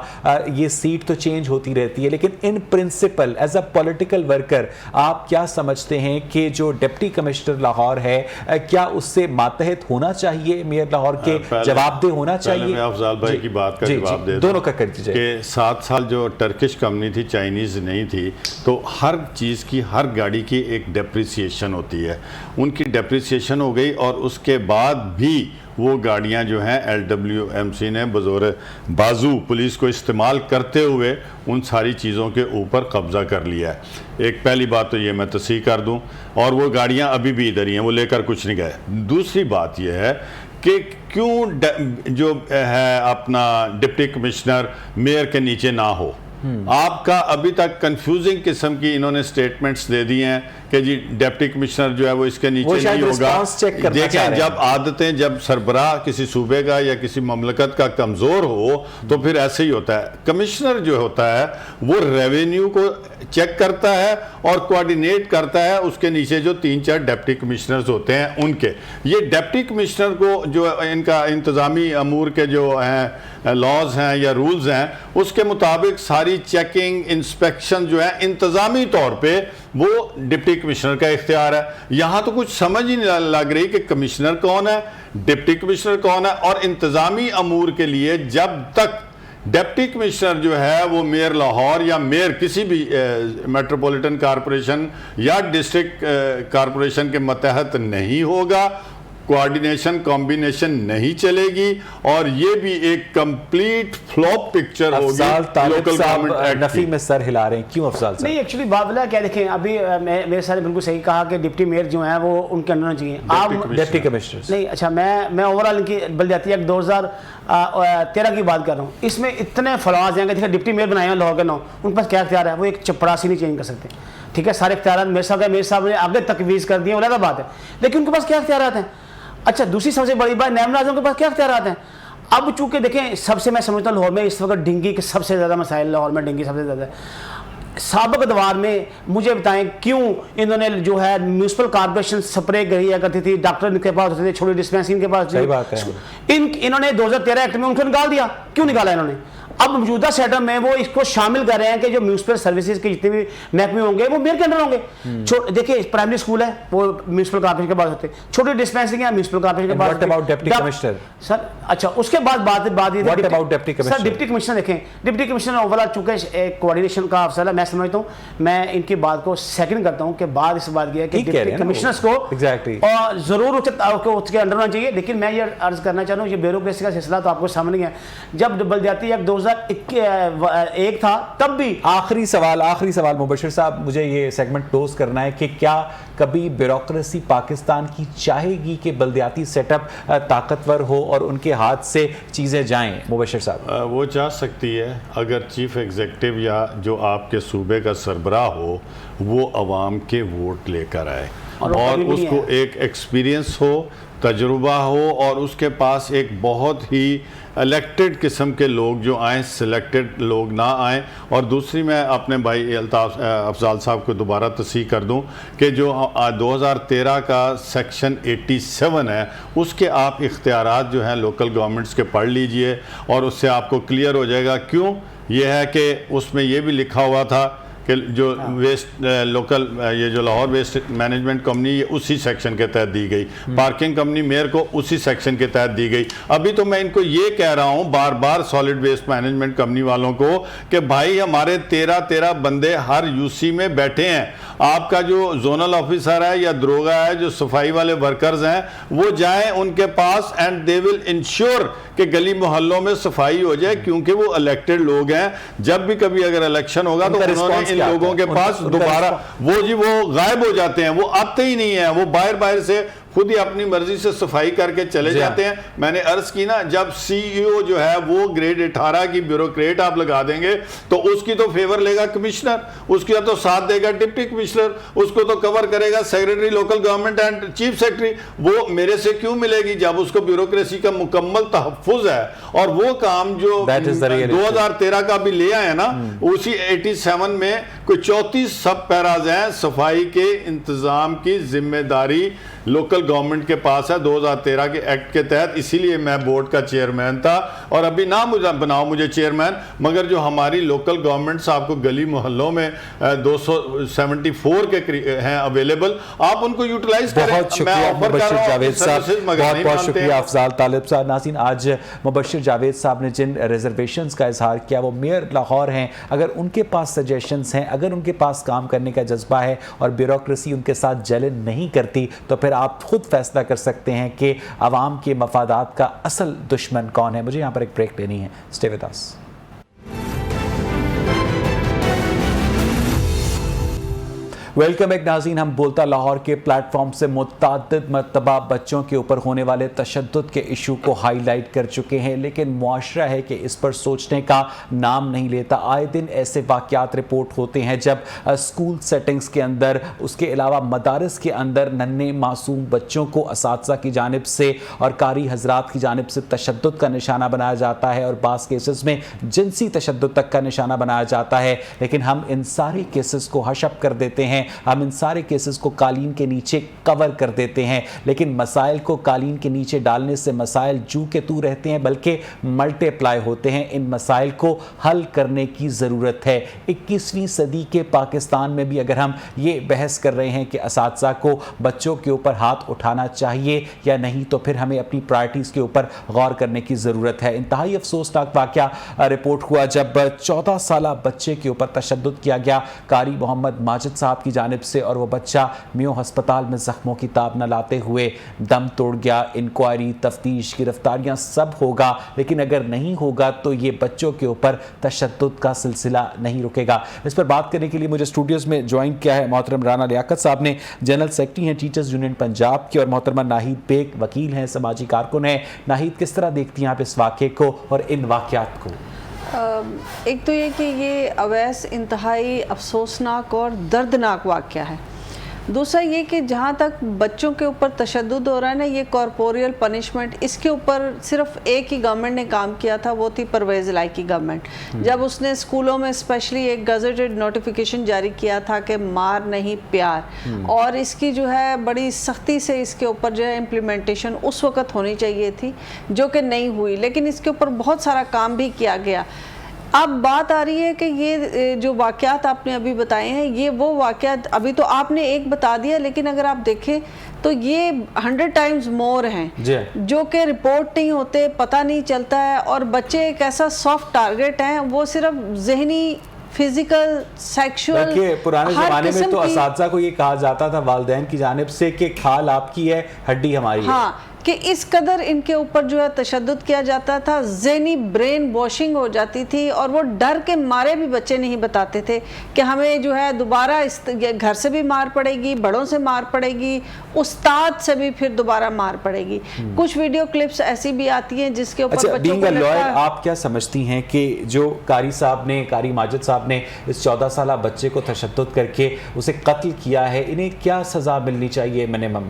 یہ سیٹ تو چینج ہوتی رہتی ہے, لیکن in principle as a political worker آپ کیا سمجھتے ہیں کہ جو ڈپٹی کمشنر لاہور ہے کیا اس سے ماتحت ہونا چاہیے, میئر لاہور کے جواب دہ ہونا چاہیے؟ میں افضال بھائی کی بات کا جواب دے دوں, دونوں کا کر دیجیے. 7 سال جو ٹرکش کمپنی تھی, چائنیز نہیں تھی, تو ہر چیز کی, ہر گاڑی کی ایک ڈیپریسیشن ہوتی ہے. ان کی ڈیپریسیشن ہو گئی اور اس کے بعد بھی وہ گاڑیاں جو ہیں LWMC نے بزور بازو پولیس کو استعمال کرتے ہوئے ان ساری چیزوں کے اوپر قبضہ کر لیا ہے. ایک پہلی بات تو یہ میں تصحیح کر دوں, اور وہ گاڑیاں ابھی بھی ادھر ہی ہیں, وہ لے کر کچھ نہیں گئے. دوسری بات یہ ہے کہ کیوں جو ہے اپنا ڈپٹی کمشنر میئر کے نیچے نہ ہو. آپ کا ابھی تک کنفیوزنگ قسم کی انہوں نے سٹیٹمنٹس دے دی ہیں کہ جی ڈیپٹی کمشنر جو ہے وہ اس کے نیچے نہیں ہوگا. دیکھیں جب عادتیں, جب سربراہ کسی صوبے کا یا کسی مملکت کا کمزور ہو تو پھر ایسے ہی ہوتا ہے. کمشنر جو ہوتا ہے وہ ریونیو کو چیک کرتا ہے اور کوارڈینیٹ کرتا ہے اس کے نیچے جو 3-4 ڈیپٹی کمشنرز ہوتے ہیں ان کے. یہ ڈیپٹی کمشنر کو جو ان کا انتظامی امور کے جو ہیں لاز ہیں یا رولز ہیں اس کے مطابق ساری چیکنگ انسپیکشن جو ہے انتظامی طور پہ وہ ڈپٹی کمشنر کا اختیار ہے. یہاں تو کچھ سمجھ ہی نہیں لگ رہی کہ کمشنر کون ہے, ڈپٹی کمشنر کون ہے. اور انتظامی امور کے لیے جب تک ڈپٹی کمشنر جو ہے وہ میئر لاہور یا میئر کسی بھی میٹروپولیٹن کارپوریشن یا ڈسٹرکٹ کارپوریشن کے متحد نہیں ہوگا, کوارڈینیشن کمبینیشن نہیں چلے گی, اور یہ بھی ایک کمپلیٹ فلوپ پکچر ہوگی. افضال طالب صاحب نفی میں سر ہلا رہے ہیں, کیوں افضال صاحب؟ نہیں ایکچولی بابلہ کیا دیکھیں, ابھی میرے ساتھ بالکل صحیح کہا کہ ڈپٹی میئر جو ہیں وہ ان کے اندر چاہیے. آپ ڈپٹی کمشنر نہیں, اچھا میں اوورال ان کی بلدیاتی ایکٹ 2013 کی بات کر رہا ہوں. اس میں اتنے فلاز ہیں کہ دیکھیں ڈپٹی میئر بنائے ہیں لاہور کے 9, ان پاس کیا اختیار ہے, وہ ایک چپراسی نہیں چینج کر سکتے. ٹھیک ہے, سارے اختیارات میئر صاحب نے آگے تجویز کر دیے, علیحدہ بات ہے, لیکن ان کے پاس کیا اختیارات ہیں. اچھا دوسری سب سے بڑی بات, نائب ناظم کے پاس کیا اختیارات ہیں. اب چونکہ دیکھیں سب سے میں سمجھتا ہوں لاہور میں اس وقت ڈنگی کے سب سے زیادہ مسائل, لاہور میں ڈنگی سب سے زیادہ ہے. سابق ادوار میں مجھے بتائیں کیوں انہوں نے جو ہے میونسپل کارپوریشن سپرے کیا کرتی تھی, ڈاکٹر ان کے پاس ہوتے تھے, چھوٹی ڈسپینسری ان کے پاس, انہوں نے 2013 ایکٹ میں ان کو نکال دیا. کیوں نکالا انہوں نے؟ اب موجودہ سیٹ اپ میں وہ اس کو شامل کر رہے ہیں کہ جو میونسپل سروسز کے جتنے بھی محکمے ہوں گے وہ میئر کے انڈر ہوں گے. دیکھیے پرائمری اسکول ہے وہ میونسپل کارپوریشن کے پاس ہوتے ہیں, چھوٹی ڈسپینسری ہیں میونسپل کارپوریشن کے پاس. What about ڈپٹی کمشنر سر؟ اچھا اس کے بعد بات یہ What about deputy commissioner? Sir deputy commissioner دیکھیں, ڈپٹی کمشنر اوورال چونکہ ایک کوارڈینیشن کا افسر ہے, میں سمجھتا ہوں, میں ان کی بات کو سیکنڈ کرتا ہوں کہ بعد اس بات کی ہے کہ ڈپٹی کمشنرز کو اور ضرور اس کے انڈر ہونا چاہیے. لیکن میں یہ عرض کرنا چاہ رہا ہوں یہ بیوروکریسی کا سلسلہ تو آپ کو سامنے ہے. جب بلدیاتی ایکٹ 2001 تھا تب بھی. آخری سوال مبشر صاحب, مجھے یہ سیگمنٹ کلوز کرنا ہے کہ کیا کبھی بیوروکریسی پاکستان کی چاہے گی کہ بلدیاتی سیٹ اپ طاقتور ہو اور ان کے ہاتھ سے چیزیں جائیں؟ مبشر صاحب وہ چاہ سکتی ہے اگر چیف ایگزیکٹو یا جو آپ کے صوبے کا سربراہ ہو وہ عوام کے ووٹ لے کر آئے اور اس کو ایک ایکسپیرینس ہو, تجربہ ہو, اور اس کے پاس ایک بہت ہی الیکٹڈ قسم کے لوگ جو آئیں, سلیکٹڈ لوگ نہ آئیں. اور دوسری میں اپنے بھائی افضال صاحب کو دوبارہ تصحیح کر دوں کہ جو 2013 کا سیکشن 87 ہے اس کے آپ اختیارات جو ہیں لوکل گورنمنٹس کے پڑھ لیجئے اور اس سے آپ کو کلیئر ہو جائے گا. کیوں؟ یہ ہے کہ اس میں یہ بھی لکھا ہوا تھا کہ جو ویسٹ لوکل یہ جو لاہور ویسٹ مینجمنٹ کمپنی یہ اسی سیکشن کے تحت دی گئی، پارکنگ کمپنی میئر کو اسی سیکشن کے تحت دی گئی. ابھی تو میں ان کو یہ کہہ رہا ہوں بار بار سالڈ ویسٹ مینجمنٹ کمپنی والوں کو کہ بھائی ہمارے 13 بندے ہر یو سی میں بیٹھے ہیں، آپ کا جو زونل آفیسر ہے یا دروگا ہے، جو صفائی والے ورکرز ہیں، وہ جائیں ان کے پاس اینڈ دے ول انشور کہ گلی محلوں میں صفائی ہو جائے، کیونکہ وہ الیکٹڈ لوگ ہیں. جب بھی کبھی اگر الیکشن ہوگا تو انہوں نے ان لوگوں کے پاس دوبارہ وہ غائب ہو جاتے ہیں، وہ آتے ہی نہیں ہیں، وہ باہر سے خود ہی اپنی مرضی سے صفائی کر کے چلے جاتے ہیں. میں نے عرض کی نا، جب سی ای او جو ہے وہ گریڈ 18 کی بیوروکریٹ آپ لگا دیں گے تو اس کی تو فیور لے گا کمشنر، اس کی تو ساتھ دے گا ڈپٹی کمشنر، اس کو تو کور کرے گا secretary local government and chief secretary. وہ میرے سے کیوں ملے گی جب اس کو بیوروکریسی کا مکمل تحفظ ہے؟ اور وہ کام جو 2013 کا بھی لے آئے نا، اسی 87 میں کوئی 34 سب پیراز ہیں. صفائی کے انتظام کی ذمہ داری لوکل گورنمنٹ کے پاس ہے 2013 کے ایکٹ کے تحت. اسی لیے میں بورڈ کا چیئرمین تھا، اور ابھی نہ بناؤ مجھے چیئرمین، مگر جو ہماری لوکل گورنمنٹس آپ کو گلی محلوں میں 274 کے ہیں اویلیبل، آپ ان کو یوٹیلائز کریں. بہت شکریہ مبشر جاوید صاحب، بہت شکریہ افضال طالب صاحب. ناظرین، آج مبشر جاوید صاحب نے جن ریزرویشنز کا اظہار کیا وہ میئر لاہور ہیں. اگر ان کے پاس سجیشنز ہیں، اگر ان کے پاس کام کرنے کا جذبہ ہے اور بیوروکریسی ان کے ساتھ جلن نہیں کرتی، تو پھر آپ خود فیصلہ کر سکتے ہیں کہ عوام کے مفادات کا اصل دشمن کون ہے. مجھے یہاں پر ایک بریک لینی ہے. Stay with us. ویلکم ایک. ناظرین، ہم بولتا لاہور کے پلیٹ فارم سے متعدد مرتبہ بچوں کے اوپر ہونے والے تشدد کے ایشو کو ہائی لائٹ کر چکے ہیں، لیکن معاشرہ ہے کہ اس پر سوچنے کا نام نہیں لیتا. آئے دن ایسے واقعات رپورٹ ہوتے ہیں جب اسکول سیٹنگز کے اندر، اس کے علاوہ مدارس کے اندر ننھے معصوم بچوں کو اساتذہ کی جانب سے اور قاری حضرات کی جانب سے تشدد کا نشانہ بنایا جاتا ہے، اور بعض کیسز میں جنسی تشدد تک کا نشانہ بنایا جاتا ہے. لیکن ہم ان سارے کیسز کو ہش اپ کر دیتے ہیں، ہم ان سارے کیسز کو قالین کے نیچے کور کر دیتے ہیں. لیکن مسائل کو قالین کے نیچے ڈالنے سے مسائل جو کہ تو رہتے ہیں بلکہ ملٹی پلائی ہوتے ہیں. ان مسائل کو حل کرنے کی ضرورت ہے. 21ویں صدی کے پاکستان میں بھی اگر ہم یہ بحث کر رہے ہیں کہ اساتذہ کو بچوں کے اوپر ہاتھ اٹھانا چاہیے یا نہیں، تو پھر ہمیں اپنی پرائرٹیز کے اوپر غور کرنے کی ضرورت ہے. انتہائی افسوسناک واقعہ رپورٹ ہوا جب 14 سالہ بچے کے اوپر تشدد کیا گیا قاری محمد ماجد صاحب کی جانب سے، اور وہ بچہ میو ہسپتال میں زخموں کی تاب نہ لاتے ہوئے دم توڑ گیا. انکوائری، تفتیش، گرفتاریاں سب ہوگا، لیکن اگر نہیں ہوگا تو یہ بچوں کے اوپر تشدد کا سلسلہ نہیں رکے گا. اس پر بات کرنے کے لیے مجھے اسٹوڈیوز میں جوائن کیا ہے محترم رانا لیاقت صاحب نے، جنرل سیکرٹری ہیں ٹیچرز یونین پنجاب کے، اور محترمہ ناہید بیگ وکیل ہیں، سماجی کارکن ہیں. ناہید، کس طرح دیکھتی ہیں آپ اس واقعے کو اور ان واقعات کو؟ ایک تو یہ کہ یہ اویس انتہائی افسوسناک اور دردناک واقعہ ہے. دوسرا یہ کہ جہاں تک بچوں کے اوپر تشدد ہو رہا ہے نا، یہ کارپوریل پنشمنٹ، اس کے اوپر صرف ایک ہی گورنمنٹ نے کام کیا تھا، وہ تھی پرویز الہی کی گورنمنٹ. جب اس نے اسکولوں میں اسپیشلی ایک گزٹڈ نوٹیفیکیشن جاری کیا تھا کہ مار نہیں پیار، اور اس کی جو ہے بڑی سختی سے اس کے اوپر جو ہے امپلیمنٹیشن اس وقت ہونی چاہیے تھی، جو کہ نہیں ہوئی. لیکن اس کے اوپر بہت سارا کام بھی کیا گیا. اب بات آ رہی ہے کہ یہ جو واقعات آپ نے ابھی بتائے ہیں، یہ وہ واقعات، ابھی تو آپ نے ایک بتا دیا، لیکن اگر آپ دیکھیں تو یہ 100 ٹائمز مور ہیں جو کہ رپورٹ نہیں ہوتے، پتہ نہیں چلتا ہے. اور بچے ایک ایسا سافٹ ٹارگٹ ہیں، وہ صرف ذہنی، فزیکل، سیکشول، دیکھیے پرانے زمانے میں تو اساتذہ کو یہ کہا جاتا تھا والدین کی جانب سے کہ کھال آپ کی ہے، ہڈی ہماری ہے. ہاں، کہ اس قدر ان کے اوپر جو ہے تشدد کیا جاتا تھا، ذہنی برین واشنگ ہو جاتی تھی، اور وہ ڈر کے مارے بھی بچے نہیں بتاتے تھے کہ ہمیں جو ہے دوبارہ گھر سے بھی مار پڑے گی، بڑوں سے مار پڑے گی، استاد سے بھی پھر دوبارہ مار پڑے گی. کچھ ویڈیو کلپس ایسی بھی آتی ہیں جس کے اوپر بچوں کو لگتا ہے. آپ کیا سمجھتی ہیں کہ جو قاری صاحب نے، قاری ماجد صاحب نے اس 14 سالہ بچے کو تشدد کر کے اسے قتل کیا ہے، انہیں کیا سزا ملنی چاہیے منیمم؟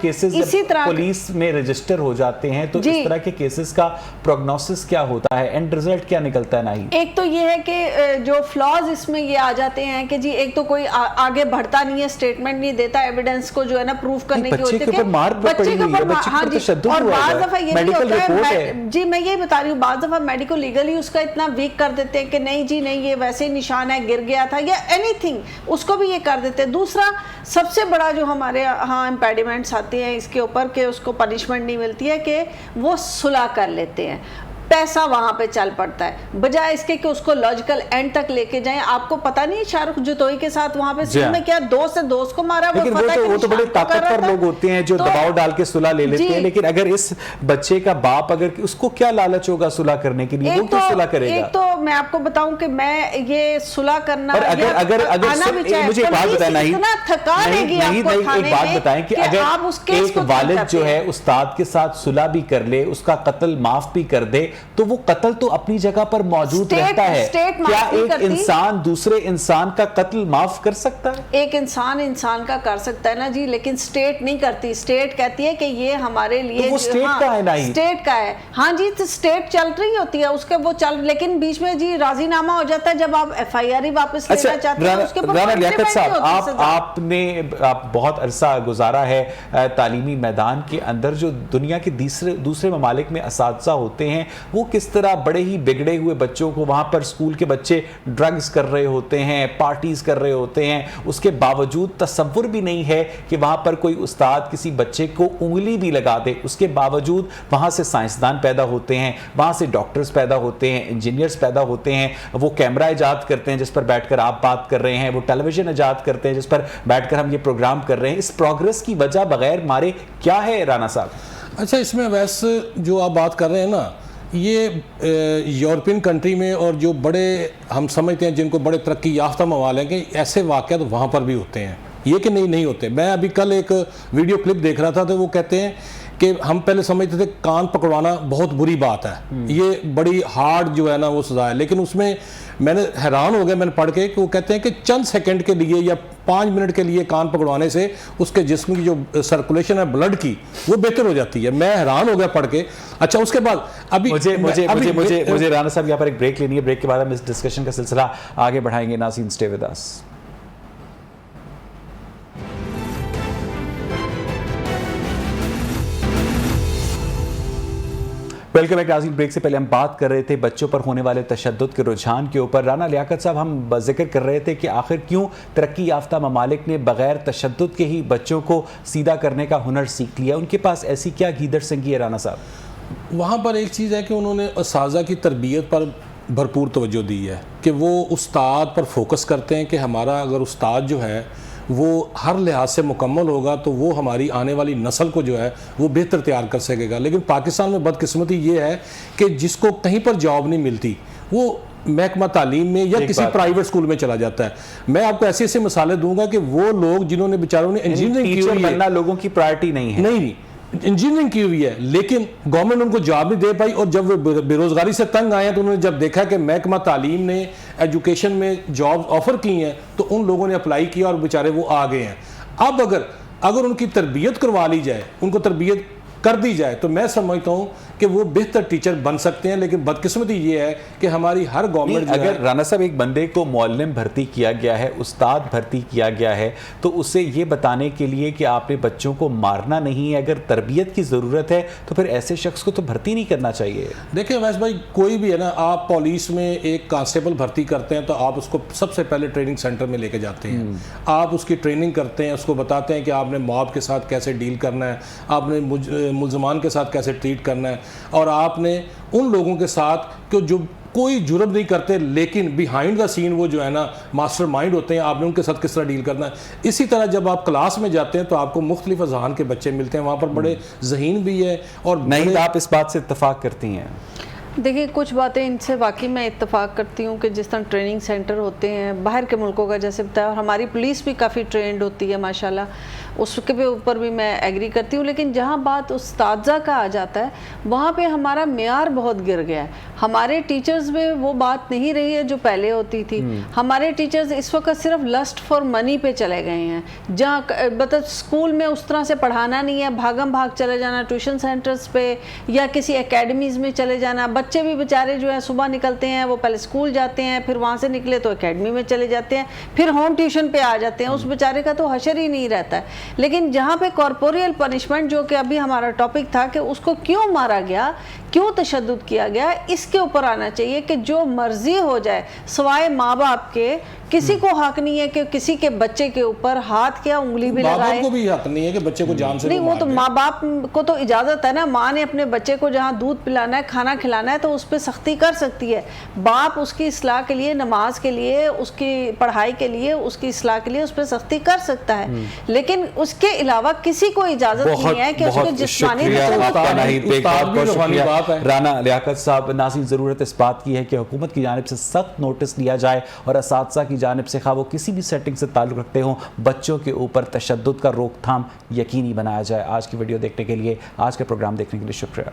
کیسز پولیس میں رجسٹر ہو جاتے ہیں تو اس طرح کے کیسز کا پروگنوسس کیا ہوتا ہے، اینڈ رزلٹ کیا نکلتا ہے؟ نہیں، ایک تو یہ ہے کہ جو فلاز اس میں یہ آ جاتے ہیں کہ جی ایک تو کوئی آگے بڑھتا نہیں ہے، سٹیٹمنٹ نہیں دیتا، ایویڈنس کو جو ہے نا پروف کرنے کی ہوتی ہے کہ بچے کے اوپر ہاں جی، اور بعض دفعہ یہ بھی ہوتا ہے جی میں یہی بتا رہی ہوں، بعض دفعہ میڈیکل لیگلی اس کا اتنا ویک کر دیتے ہیں کہ نہیں جی نہیں یہ ویسے ہی نشان ہے، گر گیا تھا یا اینی تھنگ، اس کو بھی یہ کر دیتے ہیں۔ دوسرا سب سے بڑا جو ہمارے ہاں امپیڈیمنٹس آتے ہیں اس کے اوپر کہ اس کو پنشمنٹ نہیں ملتی ہے کہ وہ صلح کر لیتے ہیں، پیسہ وہاں پہ چل پڑتا ہے، بجائے اس کے کہ اس کو لاجیکل اینڈ تک لے کے جائیں۔ آپ کو پتہ نہیں شاہ رخ جوتوئی کے ساتھ وہاں پہ سن میں کیا دوست کو مارا، وہ تو بڑے طاقتور لوگ ہوتے ہیں جو دباؤ ڈال کے صلح لے لیتے ہیں، لیکن اگر اس بچے کا باپ اگر اس کو کیا لالچ ہوگا صلح کرنے کے لیے، وہ کیوں صلح کرے گا؟ ایک تو میں آپ کو بتاؤں کہ میں یہ صلح کرنا اگر مجھے ایک بات بتائیں، ایک بات بتائیں کہ اگر ایک والد جو ہے استاد کے ساتھ صلح بھی کر لے، اس کا قتل معاف بھی کر دے، تو وہ قتل تو اپنی جگہ پر موجود رہتا ہے، کیا ایک انسان دوسرے انسان کا قتل معاف کر سکتا ہے؟ ایک انسان کا کر سکتا ہے نا جی، لیکن سٹیٹ نہیں کرتی۔ سٹیٹ کہتی ہے کہ یہ ہمارے لیے وہ سٹیٹ کا ہے نا، سٹیٹ کا ہے ہاں جی، تو سٹیٹ چل رہی ہوتی ہے اس کے وہ چل، لیکن بیچ میں جی راضی نامہ ہو جاتا ہے جب آپ ایف آئی آر ہی واپس لینا چاہتے ہیں اس کے رانا لیاقت صاحب، آپ نے بہت عرصہ گزارا ہے تعلیمی میدان کے اندر، جو دنیا کے دوسرے ممالک میں اساتذہ ہوتے ہیں وہ کس طرح بڑے ہی بگڑے ہوئے بچوں کو، وہاں پر اسکول کے بچے ڈرگز کر رہے ہوتے ہیں، پارٹیز کر رہے ہوتے ہیں، اس کے باوجود تصور بھی نہیں ہے کہ وہاں پر کوئی استاد کسی بچے کو انگلی بھی لگا دے، اس کے باوجود وہاں سے سائنسدان پیدا ہوتے ہیں، وہاں سے ڈاکٹرز پیدا ہوتے ہیں، انجینئرز پیدا ہوتے ہیں، وہ کیمرہ ایجاد کرتے ہیں جس پر بیٹھ کر آپ بات کر رہے ہیں، وہ ٹیلی ویژن ایجاد کرتے ہیں جس پر بیٹھ کر ہم یہ پروگرام کر رہے ہیں۔ اس پروگریس کی وجہ بغیر مارے کیا ہے رانا صاحب؟ اچھا، اس میں ویسے جو آپ بات کر رہے ہیں نا، یہ یورپین کنٹری میں اور جو بڑے ہم سمجھتے ہیں جن کو بڑے ترقی یافتہ ممالک ہیں، ایسے واقعات وہاں پر بھی ہوتے ہیں، یہ کہ نہیں ہوتے۔ میں ابھی کل ایک ویڈیو کلپ دیکھ رہا تھا تو وہ کہتے ہیں کہ ہم پہلے سمجھتے تھے کان پکڑوانا بہت بری بات ہے، یہ بڑی ہارڈ جو ہے نا وہ سزا ہے، لیکن اس میں میں نے حیران ہو گیا میں نے پڑھ کے کہ وہ کہتے ہیں کہ چند سیکنڈ کے لیے یا 5 منٹ کے لیے کان پکڑوانے سے اس کے جسم کی جو سرکولیشن ہے بلڈ کی وہ بہتر ہو جاتی ہے۔ میں حیران ہو گیا پڑھ کے۔ اچھا، اس کے بعد ابھی مجھے رانا صاحب یہاں پر ایک بریک لینی ہے، بریک کے بعد ہم اس ڈسکشن کا سلسلہ آگے بڑھائیں گے۔ ناظرین اسٹے ود اس۔ ویلکم ایک ناظرین، بریک سے پہلے ہم بات کر رہے تھے بچوں پر ہونے والے تشدد کے رجحان کے اوپر۔ رانا لیاقت صاحب، ہم ذکر کر رہے تھے کہ آخر کیوں ترقی یافتہ ممالک نے بغیر تشدد کے ہی بچوں کو سیدھا کرنے کا ہنر سیکھ لیا، ان کے پاس ایسی کیا گیدڑ سنگی ہے رانا صاحب؟ وہاں پر ایک چیز ہے کہ انہوں نے اساتذہ کی تربیت پر بھرپور توجہ دی ہے کہ وہ استاد پر فوکس کرتے ہیں کہ ہمارا اگر استاد جو ہے وہ ہر لحاظ سے مکمل ہوگا تو وہ ہماری آنے والی نسل کو جو ہے وہ بہتر تیار کر سکے گا۔ لیکن پاکستان میں بدقسمتی یہ ہے کہ جس کو کہیں پر جاب نہیں ملتی وہ محکمہ تعلیم میں یا کسی پرائیویٹ سکول میں چلا جاتا ہے۔ میں آپ کو ایسی مثالیں دوں گا کہ وہ لوگ جنہوں نے بیچاروں نے انجینئرنگ کی ہوئی ہے، لوگوں کی پرائرٹی نہیں ہے، نہیں انجینئرنگ کی ہوئی ہے، لیکن گورنمنٹ ان کو جاب نہیں دے پائی، اور جب وہ بے روزگاری سے تنگ آئے ہیں تو انہوں نے جب دیکھا کہ محکمہ تعلیم نے ایجوکیشن میں جاب آفر کی ہیں تو ان لوگوں نے اپلائی کیا اور بیچارے وہ آ گئے ہیں۔ اب اگر ان کی تربیت کروا لی جائے، ان کو تربیت کر دی جائے تو میں سمجھتا ہوں کہ وہ بہتر ٹیچر بن سکتے ہیں۔ لیکن بدقسمتی یہ ہے کہ ہماری ہر گورنمنٹ اگر رانا صاحب ایک بندے کو معلم بھرتی کیا گیا ہے، استاد بھرتی کیا گیا ہے، تو اسے یہ بتانے کے لیے کہ آپ نے بچوں کو مارنا نہیں ہے، اگر تربیت کی ضرورت ہے تو پھر ایسے شخص کو تو بھرتی نہیں کرنا چاہیے۔ دیکھیں ویس بھائی، کوئی بھی ہے نا، آپ پولیس میں ایک کانسٹیبل بھرتی کرتے ہیں تو آپ اس کو سب سے پہلے ٹریننگ سینٹر میں لے کے جاتے ہیں، آپ اس کی ٹریننگ کرتے ہیں، اس کو بتاتے ہیں کہ آپ نے موب کے ساتھ کیسے ڈیل کرنا ہے، آپ نے ملزمان کے ساتھ کیسے ٹریٹ کرنا ہے، اور آپ نے ان لوگوں کے ساتھ کہ جو کوئی جرم نہیں کرتے لیکن بیہائنڈ دا سین وہ جو ہے نا ماسٹر مائنڈ ہوتے ہیں، آپ نے ان کے ساتھ کس طرح ڈیل کرنا ہے۔ اسی طرح جب آپ کلاس میں جاتے ہیں تو آپ کو مختلف اذہان کے بچے ملتے ہیں، وہاں پر بڑے ذہین بھی ہے اور نہیں، آپ اس بات سے اتفاق کرتی ہیں؟ دیکھیں کچھ باتیں ان سے واقعی میں اتفاق کرتی ہوں کہ جس طرح ٹریننگ سینٹر ہوتے ہیں باہر کے ملکوں کا جیسے بتایا، اور ہماری پولیس بھی کافی ٹرینڈ ہوتی ہے ماشاءاللہ، اس کے اوپر بھی میں ایگری کرتی ہوں، لیکن جہاں بات اساتذہ کا آ جاتا ہے وہاں پہ ہمارا معیار بہت گر گیا ہے. ہمارے ٹیچرز میں وہ بات نہیں رہی ہے جو پہلے ہوتی تھی. ہمارے ٹیچرز اس وقت صرف لسٹ فار منی پہ چلے گئے ہیں، جہاں مطلب اسکول میں اس طرح سے پڑھانا نہیں ہے، بھاگم بھاگ چلے جانا ٹیوشن سینٹرز پہ یا کسی اکیڈمیز میں چلے جانا. بچے بھی بیچارے جو ہیں صبح نکلتے ہیں، وہ پہلے اسکول جاتے ہیں، پھر وہاں سے نکلے تو اکیڈمی میں چلے جاتے ہیں، پھر ہوم ٹیوشن پہ آ جاتے ہیں. اس بیچارے کا تو حشر ہی نہیں رہتا ہے. لیکن جہاں پہ کارپوریل پنشمنٹ جو کہ ابھی ہمارا ٹاپک تھا کہ اس کو کیوں مارا گیا، کیوں تشدد کیا گیا، اس کے اوپر آنا چاہیے کہ جو مرضی ہو جائے سوائے ماں باپ کے کسی کو حق نہیں ہے کہ کسی کے بچے کے اوپر ہاتھ کیا انگلی بھی لگائے. ماں باپ کو بھی حق نہیں ہے کہ بچے کو جان سے نہیں، وہ تو ماں باپ کو تو اجازت ہے نا، ماں نے اپنے بچے کو جہاں دودھ پلانا ہے، کھانا کھلانا ہے تو اس پہ سختی کر سکتی ہے. باپ اس کی اصلاح کے لیے، نماز کے لیے، اس کی پڑھائی کے لیے، اس کی اصلاح کے لیے اس پہ سختی کر سکتا ہے. لیکن اس کے علاوہ کسی کو اجازت نہیں ہے کہ اس کو جسمانی رانا لیاقت صاحب. ناظرین، ضرورت اس بات کی ہے کہ حکومت کی جانب سے سخت نوٹس لیا جائے اور اساتذہ کی جانب سے خواہ وہ کسی بھی سیٹنگ سے تعلق رکھتے ہوں، بچوں کے اوپر تشدد کا روک تھام یقینی بنایا جائے. آج کی ویڈیو دیکھنے کے لیے، آج کے پروگرام دیکھنے کے لیے شکریہ.